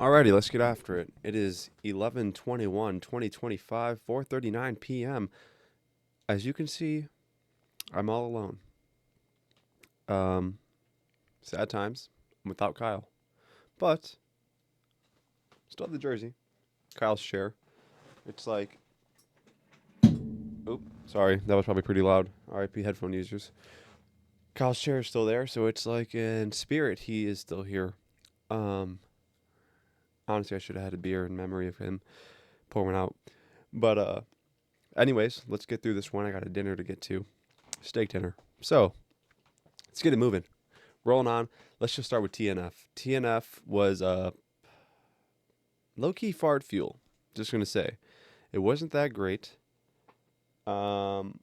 Alrighty, let's get after it. It is 11/21/2025, 4:39 p.m. As you can see, I'm all alone. Um, Sad times. I'm without Kyle. But still have the jersey. Kyle's share. It's like oop, sorry, that was probably pretty loud. RIP headphone users. Kyle's share is still there, so it's like in spirit he is still here. Um Honestly I should have had a beer in memory of him. Pour one out. But anyways, let's get through this one. I got a dinner to get to. Steak dinner. So, let's get it moving. Rolling on. Let's just start with TNF. TNF was low-key fart fuel. Just going to say. It wasn't that great. Sorry.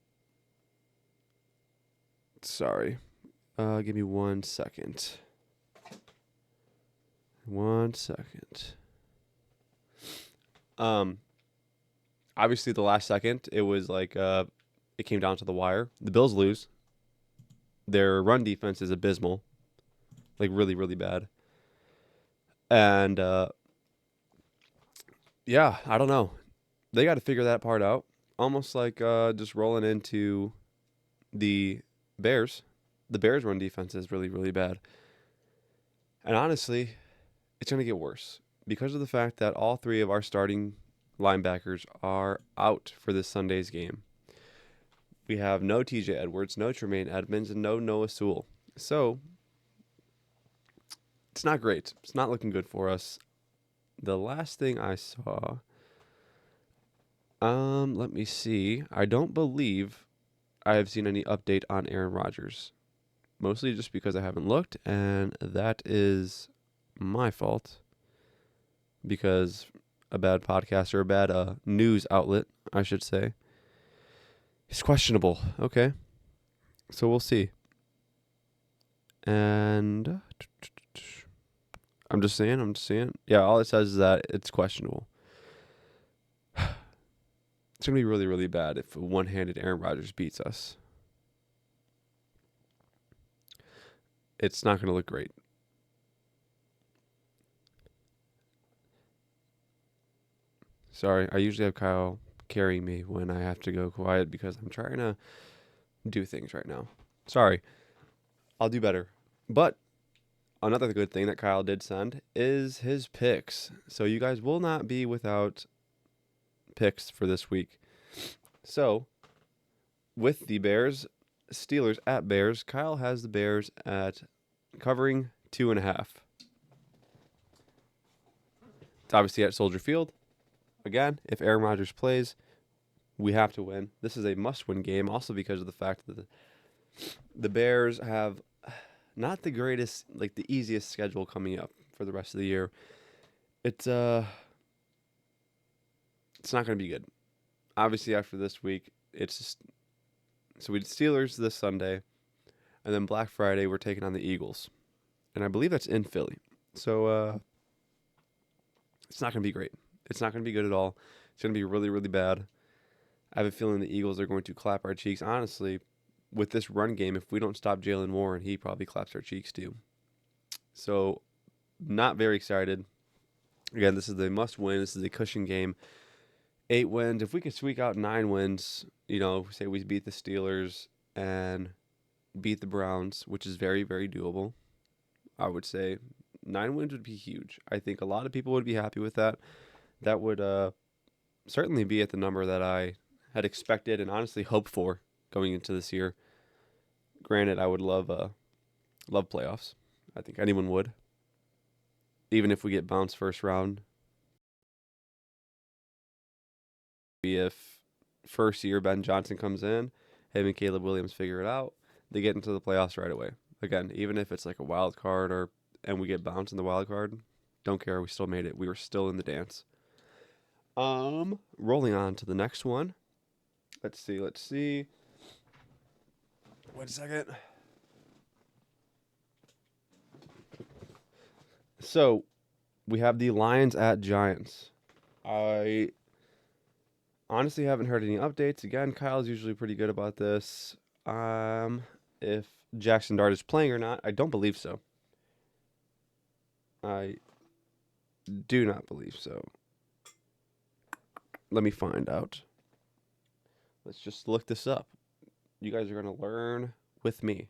Give me 1 second. 1 second. Obviously, the last second, it was like it came down to the wire. The Bills lose. Their run defense is abysmal, like really, really bad. And yeah, I don't know. They got to figure that part out. Almost like just rolling into the Bears. The Bears' run defense is really, really bad. And honestly, it's going to get worse because of the fact that all three of our starting linebackers are out for this Sunday's game. We have no TJ Edwards, no Tremaine Edmonds, and no Noah Sewell. So, it's not great. It's not looking good for us. The last thing I saw, let me see. I don't believe I have seen any update on Aaron Rodgers. Mostly just because I haven't looked, and that is my fault. Because a bad podcast or a bad news outlet, I should say, is questionable. Okay. So we'll see. And I'm just saying. Yeah, all it says is that it's questionable. It's going to be really, really bad if a one-handed Aaron Rodgers beats us. It's not going to look great. Sorry, I usually have Kyle carrying me when I have to go quiet because I'm trying to do things right now. Sorry. I'll do better. But another good thing that Kyle did send is his picks. So you guys will not be without picks for this week. So, with the Steelers at Bears, Kyle has the Bears at covering 2.5. It's obviously at Soldier Field. Again, if Aaron Rodgers plays, we have to win. This is a must-win game, also because of the fact that the Bears have not the greatest, like the easiest schedule coming up for the rest of the year. It's not going to be good. Obviously, after this week, it's just, so we did Steelers this Sunday, and then Black Friday we're taking on the Eagles, and I believe that's in Philly. So it's not going to be great. It's not going to be good at all. It's going to be really, really bad. I have a feeling the Eagles are going to clap our cheeks. Honestly, with this run game, if we don't stop Jalen Warren, he probably claps our cheeks too. So, not very excited. Again, this is a must-win. This is a cushion game. 8 wins. If we could squeak out 9 wins, say we beat the Steelers and beat the Browns, which is very, very doable, I would say 9 wins would be huge. I think a lot of people would be happy with that. That would certainly be at the number that I had expected and honestly hoped for going into this year. Granted, I would love playoffs. I think anyone would. Even if we get bounced first round. If first year Ben Johnson comes in, him and Caleb Williams figure it out, they get into the playoffs right away. Again, even if it's like a wild card and we get bounced in the wild card, don't care. We still made it. We were still in the dance. Rolling on to the next one. Let's see. Wait a second. So, we have the Lions at Giants. I honestly haven't heard any updates. Again, Kyle's usually pretty good about this. If Jackson Dart is playing or not, I don't believe so. I do not believe so. Let me find out. Let's just look this up. You guys are going to learn with me.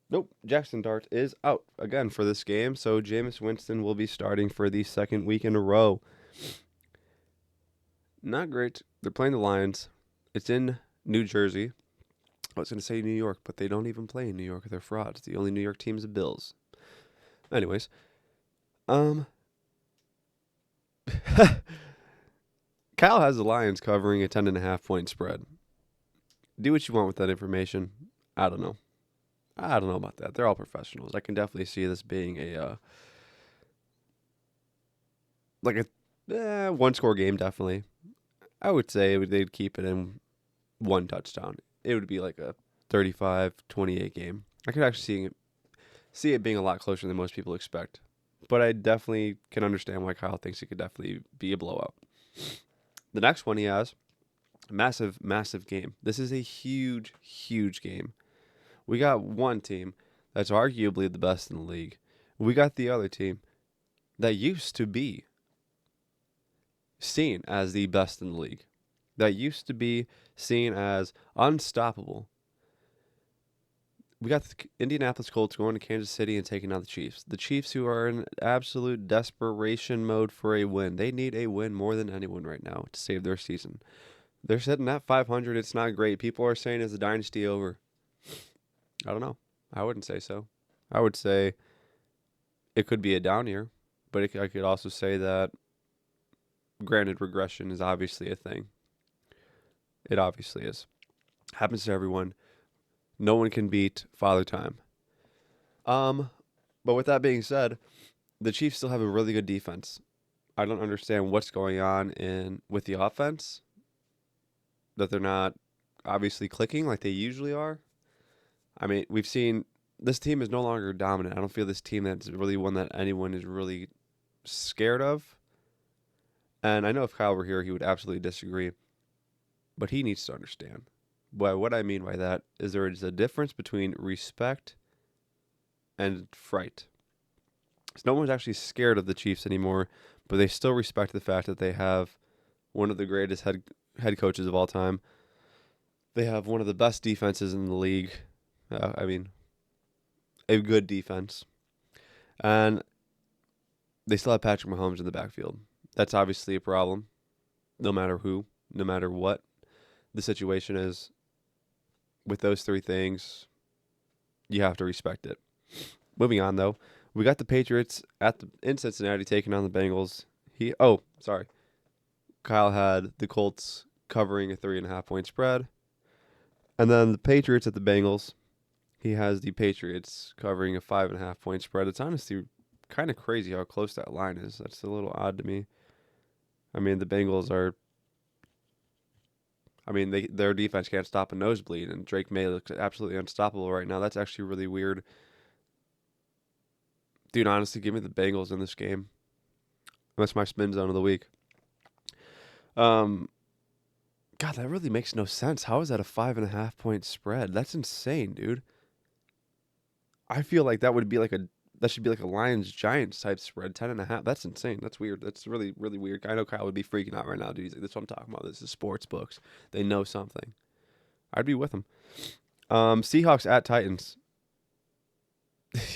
Nope, Jackson Dart is out again for this game, so Jameis Winston will be starting for the second week in a row. Not great. They're playing the Lions. It's in New Jersey. I was going to say New York, but they don't even play in New York. They're frauds. The only New York team is the Bills. Anyways, Kyle has the Lions covering a 10.5-point spread. Do what you want with that information. I don't know. I don't know about that. They're all professionals. I can definitely see this being a one-score game, definitely. I would say they'd keep it in one touchdown. It would be like a 35-28 game. I could actually see it being a lot closer than most people expect. But I definitely can understand why Kyle thinks it could definitely be a blowout. The next one he has, massive, massive game. This is a huge, huge game. We got one team that's arguably the best in the league. We got the other team that used to be seen as the best in the league. That used to be seen as unstoppable. We got the Indianapolis Colts going to Kansas City and taking out the Chiefs. The Chiefs, who are in absolute desperation mode for a win. They need a win more than anyone right now to save their season. They're sitting at 500. It's not great. People are saying it's a dynasty over. I don't know. I wouldn't say so. I would say it could be a down year, but I could also say that, granted, regression is obviously a thing. It obviously is. Happens to everyone. No one can beat Father Time. But with that being said, the Chiefs still have a really good defense. I don't understand what's going on with the offense. That they're not obviously clicking like they usually are. I mean, we've seen this team is no longer dominant. I don't feel this team that's really one that anyone is really scared of. And I know if Kyle were here, he would absolutely disagree. But he needs to understand. But what I mean by that is there is a difference between respect and fright. So no one's actually scared of the Chiefs anymore, but they still respect the fact that they have one of the greatest head coaches of all time. They have one of the best defenses in the league. A good defense. And they still have Patrick Mahomes in the backfield. That's obviously a problem, no matter who, no matter what the situation is. With those three things, you have to respect it. Moving on, though, we got the Patriots in Cincinnati taking on the Bengals. Kyle had the Colts covering a 3.5-point spread. And then the Patriots at the Bengals. He has the Patriots covering a 5.5-point spread. It's honestly kind of crazy how close that line is. That's a little odd to me. I mean, the Bengals are... their defense can't stop a nosebleed, and Drake May looks absolutely unstoppable right now. That's actually really weird. Dude, honestly, give me the Bengals in this game. That's my spin zone of the week. God, that really makes no sense. How is that a 5.5-point spread? That's insane, dude. I feel like that should be like a Lions Giants type spread, 10.5. That's insane. That's weird. That's really, really weird. I know Kyle would be freaking out right now, dude. He's like, "That's what I'm talking about. This is sports books. They know something." I'd be with him. Seahawks at Titans.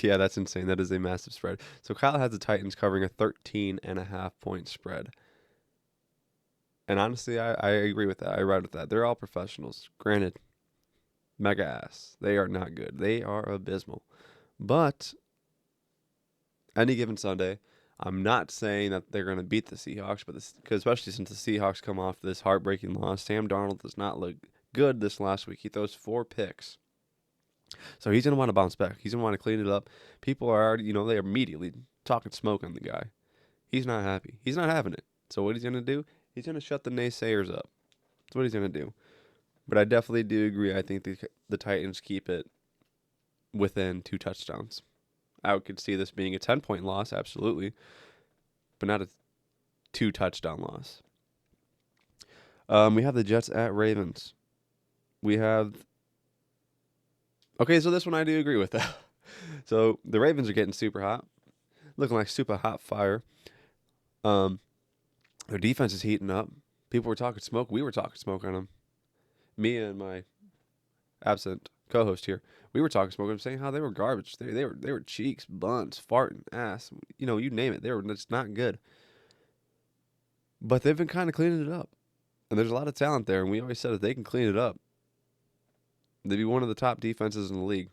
Yeah, that's insane. That is a massive spread. So Kyle has the Titans covering a 13.5-point spread. And honestly, I agree with that. I ride with that. They're all professionals. Granted, mega ass. They are not good. They are abysmal. But any given Sunday, I'm not saying that they're going to beat the Seahawks, but because especially since the Seahawks come off this heartbreaking loss, Sam Darnold does not look good this last week. He throws 4 picks. So he's going to want to bounce back. He's going to want to clean it up. People are already, they're immediately talking smoke on the guy. He's not happy. He's not having it. So what he's going to do, he's going to shut the naysayers up. That's what he's going to do. But I definitely do agree. I think the Titans keep it within 2 touchdowns. I could see this being a 10-point loss, absolutely, but not a 2-touchdown loss. We have the Jets at Ravens. Okay, so this one I do agree with. So the Ravens are getting super hot. looking like super hot fire. Um, their defense is heating up. People were talking smoke. We were talking smoke on them. Me and my absent co-host here, we were talking smoke. I'm saying how they were garbage. They were cheeks, buns, farting, ass. You name it. They were just not good. But they've been kind of cleaning it up, and there's a lot of talent there. And we always said if they can clean it up, they'd be one of the top defenses in the league.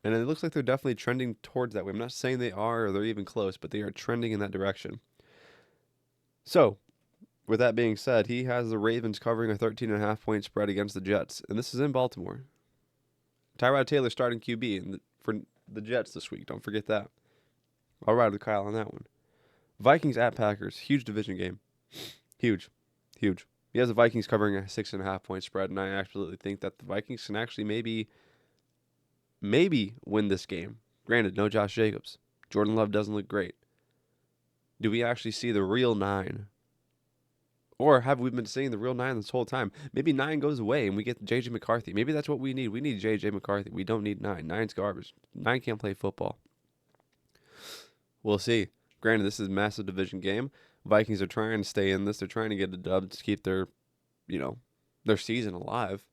And it looks like they're definitely trending towards that way. I'm not saying they are or they're even close, but they are trending in that direction. So, with that being said, he has the Ravens covering a 13.5-point spread against the Jets, and this is in Baltimore. Tyrod Taylor starting QB for the Jets this week. Don't forget that. I'll ride with Kyle on that one. Vikings at Packers. Huge division game. Huge. Huge. He has the Vikings covering a 6.5-point spread, and I absolutely think that the Vikings can actually maybe win this game. Granted, no Josh Jacobs. Jordan Love doesn't look great. Do we actually see the real 9? Or have we been seeing the real 9 this whole time? Maybe 9 goes away and we get J.J. McCarthy. Maybe that's what we need. We need J.J. McCarthy. We don't need 9. 9's garbage. 9 can't play football. We'll see. Granted, this is a massive division game. Vikings are trying to stay in this. They're trying to get a dub to keep their season alive.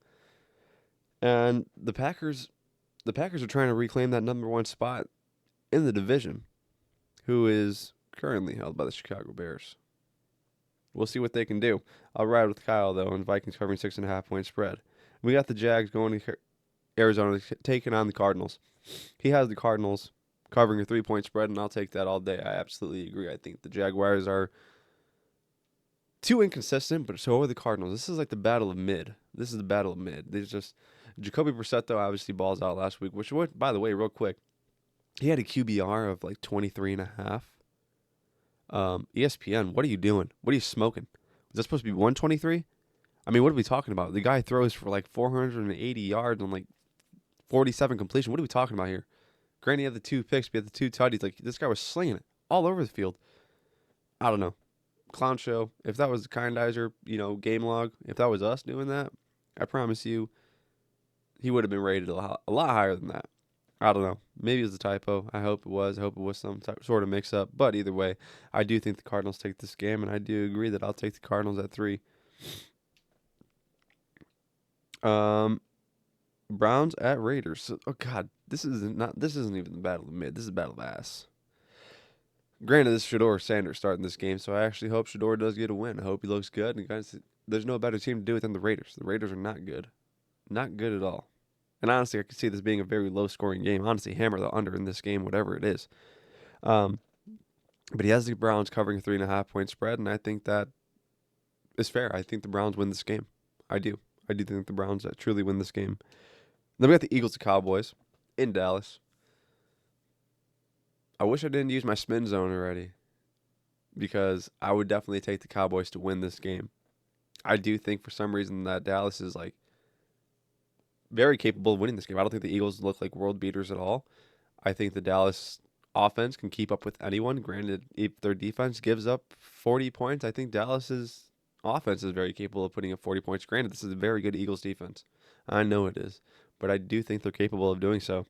And the Packers are trying to reclaim that number 1 spot in the division, who is currently held by the Chicago Bears. We'll see what they can do. I'll ride with Kyle, though, and Vikings covering 6.5-point spread. We got the Jags going to Arizona, taking on the Cardinals. He has the Cardinals covering a 3-point spread, and I'll take that all day. I absolutely agree. I think the Jaguars are too inconsistent, but so are the Cardinals. This is like the battle of mid. This is the battle of mid. There's just Jacoby Brissett, though, obviously balls out last week, which, by the way, real quick, he had a QBR of like 23.5. ESPN, what are you doing? What are you smoking? Was that supposed to be 123? I mean, what are we talking about? The guy throws for like 480 yards on like 47 completion. What are we talking about here? Granted, he had the 2 picks, but he had the 2 tutties. Like, this guy was slinging it all over the field. I don't know. Clown show. If that was the Kindizer, game log, if that was us doing that, I promise you, he would have been rated a lot higher than that. I don't know. Maybe it was a typo. I hope it was. I hope it was some sort of mix-up. But either way, I do think the Cardinals take this game, and I do agree that I'll take the Cardinals at 3. Browns at Raiders. Oh God, this isn't even the battle of mid. This is the battle of ass. Granted, this is Shador Sanders starting this game, so I actually hope Shador does get a win. I hope he looks good. And guys, there's no better team to do it than the Raiders. The Raiders are not good, not good at all. And honestly, I could see this being a very low-scoring game. Honestly, hammer the under in this game, whatever it is. But he has the Browns covering a 3.5-point spread, and I think that is fair. I think the Browns win this game. I do. I do think the Browns truly win this game. Then we got the Eagles and Cowboys in Dallas. I wish I didn't use my spin zone already, because I would definitely take the Cowboys to win this game. I do think for some reason that Dallas is like very capable of winning this game. I don't think the Eagles look like world beaters at all. I think the Dallas offense can keep up with anyone. Granted, if their defense gives up 40 points, I think Dallas's offense is very capable of putting up 40 points. Granted, this is a very good Eagles defense. I know it is, but I do think they're capable of doing so.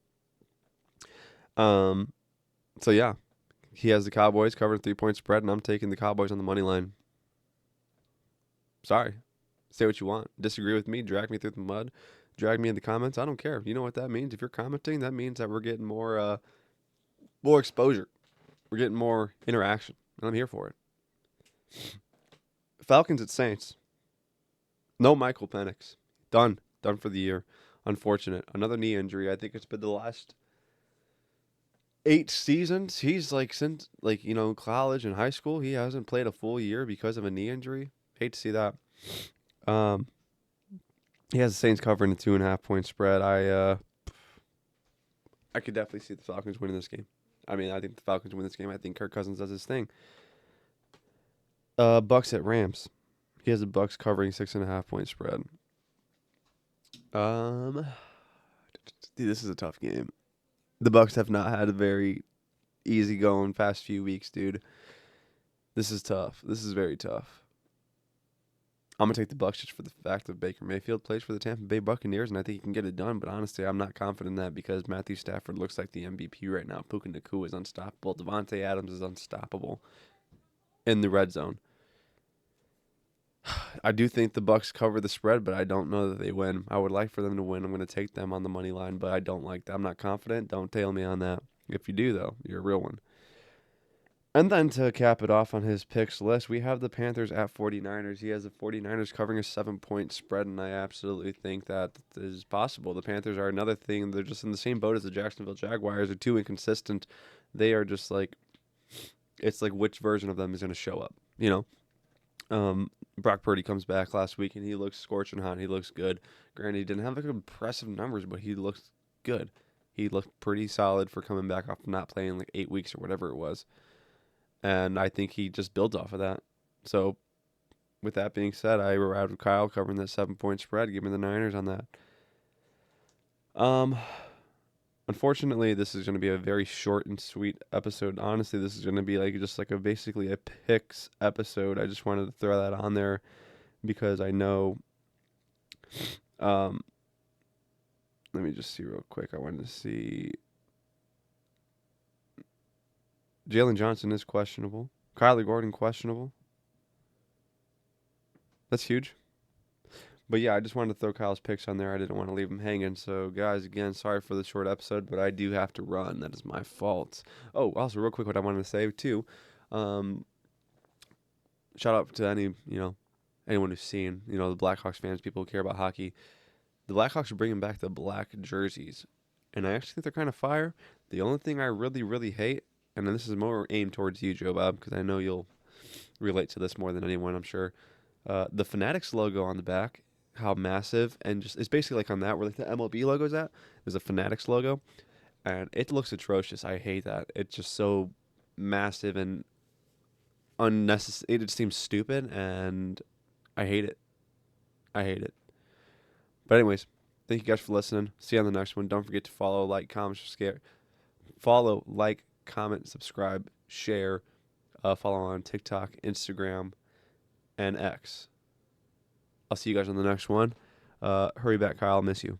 So yeah, he has the Cowboys covering 3-point spread, and I'm taking the Cowboys on the money line. Sorry. Say what you want. Disagree with me, drag me through the mud, drag me in the comments. I don't care. You know what that means? If you're commenting, that means that we're getting more exposure. We're getting more interaction, and I'm here for it. Falcons at Saints. No Michael Penix. Done for the year. Unfortunate. Another knee injury. I think it's been the last 8 seasons. He's since college and high school, he hasn't played a full year because of a knee injury. Hate to see that. He has the Saints covering a 2.5-point spread. I could definitely see the Falcons winning this game. I mean, I think the Falcons win this game. I think Kirk Cousins does his thing. Bucks at Rams. He has the Bucks covering 6.5-point spread. Dude, this is a tough game. The Bucks have not had a very easy going past few weeks, dude. This is tough. This is very tough. I'm gonna take the Bucks just for the fact that Baker Mayfield plays for the Tampa Bay Buccaneers, and I think he can get it done. But honestly, I'm not confident in that because Matthew Stafford looks like the MVP right now. Puka Nacua is unstoppable. Devontae Adams is unstoppable in the red zone. I do think the Bucks cover the spread, but I don't know that they win. I would like for them to win. I'm going to take them on the money line, but I don't like that. I'm not confident. Don't tail me on that. If you do, though, you're a real one. And then to cap it off on his picks list, we have the Panthers at 49ers. He has the 49ers covering a 7-point spread, and I absolutely think that is possible. The Panthers are another thing. They're just in the same boat as the Jacksonville Jaguars. They're too inconsistent. They are just like, it's like which version of them is going to show up, you know? Brock Purdy comes back last week, and he looks scorching hot. He looks good. Granted, he didn't have like impressive numbers, but he looks good. He looked pretty solid for coming back off not playing like 8 weeks or whatever it was. And I think he just builds off of that. So, with that being said, I ride with Kyle covering that 7-point spread. Give me the Niners on that. Unfortunately, this is going to be a very short and sweet episode. Honestly, this is going to be like just like basically a picks episode. I just wanted to throw that on there because I know. Let me just see real quick. I wanted to see. Jalen Johnson is questionable. Kyler Gordon questionable. That's huge. But yeah, I just wanted to throw Kyle's picks on there. I didn't want to leave him hanging. So, guys, again, sorry for the short episode, but I do have to run. That is my fault. Oh, also, real quick, what I wanted to say, too. Shout out to anyone who's seen, the Blackhawks fans, people who care about hockey. The Blackhawks are bringing back the black jerseys, and I actually think they're kind of fire. The only thing I really, really hate, and this is more aimed towards you, Joe Bob, because I know you'll relate to this more than anyone, I'm sure. The Fanatics logo on the back, how massive, and just it's basically like on that where like the MLB logo's at. There's a Fanatics logo, and it looks atrocious. I hate that. It's just so massive and unnecessary. It just seems stupid, and I hate it. I hate it. But anyways, thank you guys for listening. See you on the next one. Don't forget to follow, like, comment, subscribe, share. Follow on TikTok, Instagram, and X. I'll see you guys on the next one. Hurry back, Kyle. I'll miss you.